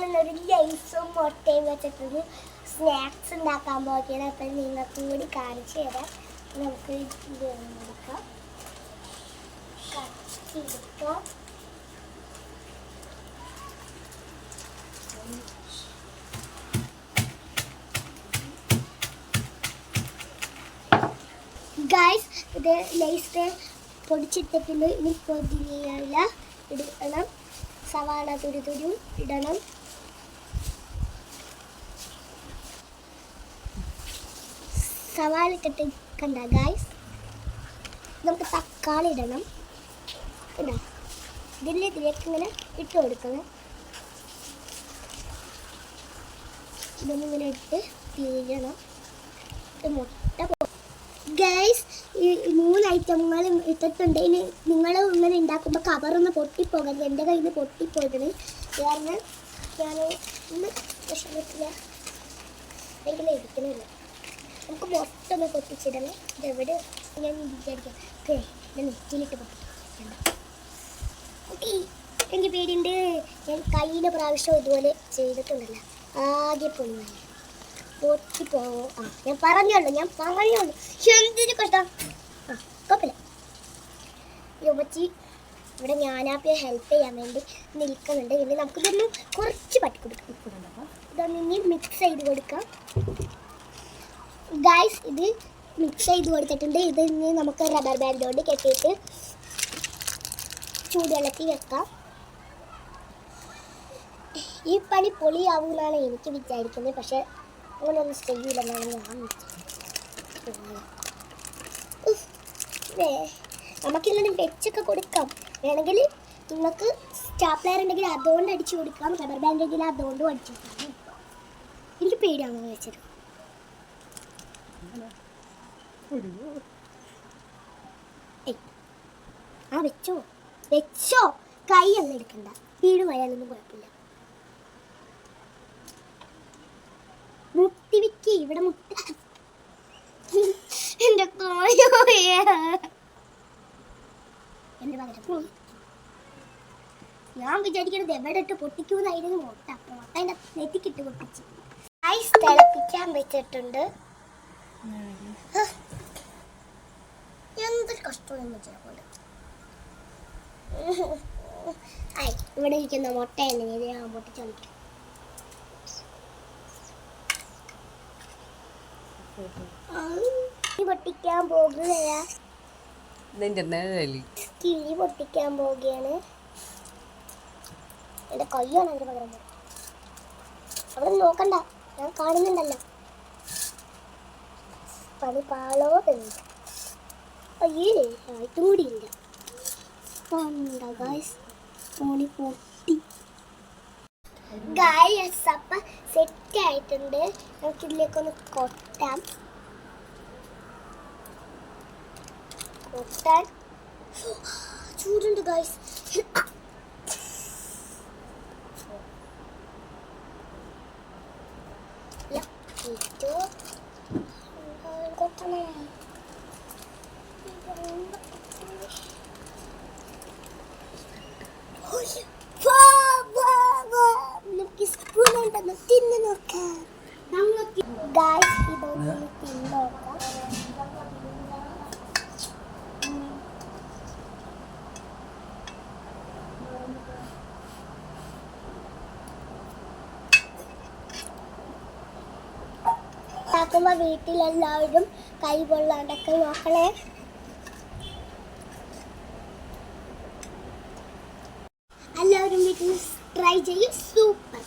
ഞാനൊരു ലൈസും മുട്ടയും വെച്ചിട്ടൊരു സ്നാക്സ് ഉണ്ടാക്കാൻ പോവുകയാണ്. അപ്പം നിങ്ങൾക്ക് കൂടി കാണിച്ചു തരാം. നമുക്ക് ഇത് എടുക്കാം, കത്തിയെടുക്കാം. ഗൈസ്, ഇത് ലൈസ് പൊടിച്ചിട്ടിട്ടുണ്ട്. ഇനി പൊതിനിയില ഇടണം, സവാള തുരു ഇടണം, സവാള ഇട്ടിട്ട് കണ്ട ഗൈസ്. നമുക്ക് തക്കാളി ഇടണം. ഇതിലേക്ക് ഇങ്ങനെ ഇട്ട് കൊടുക്കണം. ഇതൊന്നിങ്ങനെ ഇട്ട് തീരണം. മുട്ട ഗൈസ്, ഈ 3 ഐറ്റങ്ങൾ ഇട്ടിട്ടുണ്ട്. ഇനി നിങ്ങൾ ഇങ്ങനെ ഉണ്ടാക്കുമ്പോൾ കവറൊന്ന് പൊട്ടിപ്പോകരുത്. എൻ്റെ കയ്യിൽ നിന്ന് പൊട്ടിപ്പോയിട്ടുണ്ട്. കാരണം ഞാൻ ഇന്ന് വിഷമത്തില്ല, ഭയങ്കര ഇരിക്കണില്ല. നമുക്ക് മുട്ട ഒന്ന് പൊട്ടിച്ചിടണം. ഇതെവിടെ ഞാൻ വിചാരിക്കാം, ഓക്കെ ഞാൻ നെറ്റിയിലിട്ട് പൊട്ടിക്കാം. ഓക്കെ, എനിക്ക് പേടിയുണ്ട്. ഞാൻ കഴിഞ്ഞ പ്രാവശ്യം ഇതുപോലെ ചെയ്തിട്ടുണ്ടല്ലോ, ആകെ പൊണ്ണായി പൊട്ടിപ്പോവോ. ഞാൻ പറഞ്ഞോളൂ എന്തിനു കഷ്ടം. കുഴപ്പമില്ല. യുവച്ചി ഇവിടെ ഞാനാപ്പിയെ ഹെൽപ്പ് ചെയ്യാൻ വേണ്ടി നിൽക്കുന്നുണ്ട്. ഇനി നമുക്കിതൊന്ന് കുറച്ച് പറ്റി കൊടുക്കണം. അപ്പോൾ ഇതൊന്ന് ഇനി മിക്സ് ചെയ്ത് കൊടുക്കാം. ഗൈസ്, ഇത് മിക്സ് ചെയ്ത് കൊടുത്തിട്ടുണ്ട്. ഇത് ഇനി നമുക്ക് റബ്ബർ ബാൻഡ് കൊണ്ട് കെട്ടിയിട്ട് ചൂടുവെള്ളത്തിൽ വെക്കാം. ഈ പണി പൊളിയാവുമെന്നാണ് എനിക്ക് വിചാരിക്കുന്നത്. പക്ഷെ അങ്ങനെയൊന്നും ചെയ്യില്ലെന്നാണ് ഞാൻ വിചാരിക്കുന്നത്. നമുക്കിങ്ങനെ വെച്ചൊക്കെ കൊടുക്കാം. വേണമെങ്കിൽ നിങ്ങൾക്ക് സ്റ്റാപ്ലർ ഉണ്ടെങ്കിൽ അതുകൊണ്ട് അടിച്ചു കൊടുക്കാം, റബ്ബർ ബാൻഡ് ഉണ്ടെങ്കിൽ അതുകൊണ്ടും അടിച്ചു കൊടുക്കാം. എനിക്ക് പേടിയാണോ വെച്ചത്. വെച്ചോ കൈ ഒന്നും എടുക്കണ്ട. വീടുമായാലൊന്നും കുഴപ്പമില്ല. മുട്ടി വിക്കി ഇവിടെ മുട്ട. എന്റെ ഞാൻ വിചാരിക്കുന്നത് എവിടെ ഇട്ട് പൊട്ടിക്കൂന്നായിരുന്നു. മുട്ട അതിന്റെ നെറ്റിക്കിട്ട് പൊട്ടിച്ചു. ഐസ് തിളപ്പിക്കാൻ വെച്ചിട്ടുണ്ട്. എന്തൊരു കഷ്ടമെന്ന് വെച്ചാൽ ഇവിടെ ഇരിക്കുന്ന മുട്ട എന്നെ ഞാൻ പൊട്ടിച്ചോണ്ടിരിക്കും. പൊട്ടിക്കാൻ പോകുകയാ. കിളി പൊട്ടിക്കാൻ പോവുകയാണ്. എന്റെ കയ്യാണ് അതിന് പകരം. അവിടെ നോക്കണ്ട, ഞാൻ കാണുന്നുണ്ടല്ലോ. പണി പാളോ തന്നെ. അയ്യേ, ആയിട്ടും കൂടിയില്ല. പൊട്ടി ഗൈസ്, അപ്പം സെറ്റ് ആയിട്ടുണ്ട്. നമുക്കിതിലേക്കൊന്ന് കൊട്ടാൻ ചൂടുണ്ട് ഗൈസ്. കൊട്ടണേ. സ്പൂണുണ്ടെന്ന് തിന്ന് നോക്കാം. ഗൈസ്, ഇതൊന്ന് തിന്ന് നോക്കാം. ഉണ്ടാക്കുമ്പോൾ വീട്ടിലെല്ലാവരും കൈ പൊള്ളാണ്ടൊക്കെ നോക്കണേ. എല്ലാവരും വീട്ടിൽ ട്രൈ ചെയ്യും. സൂപ്പർ.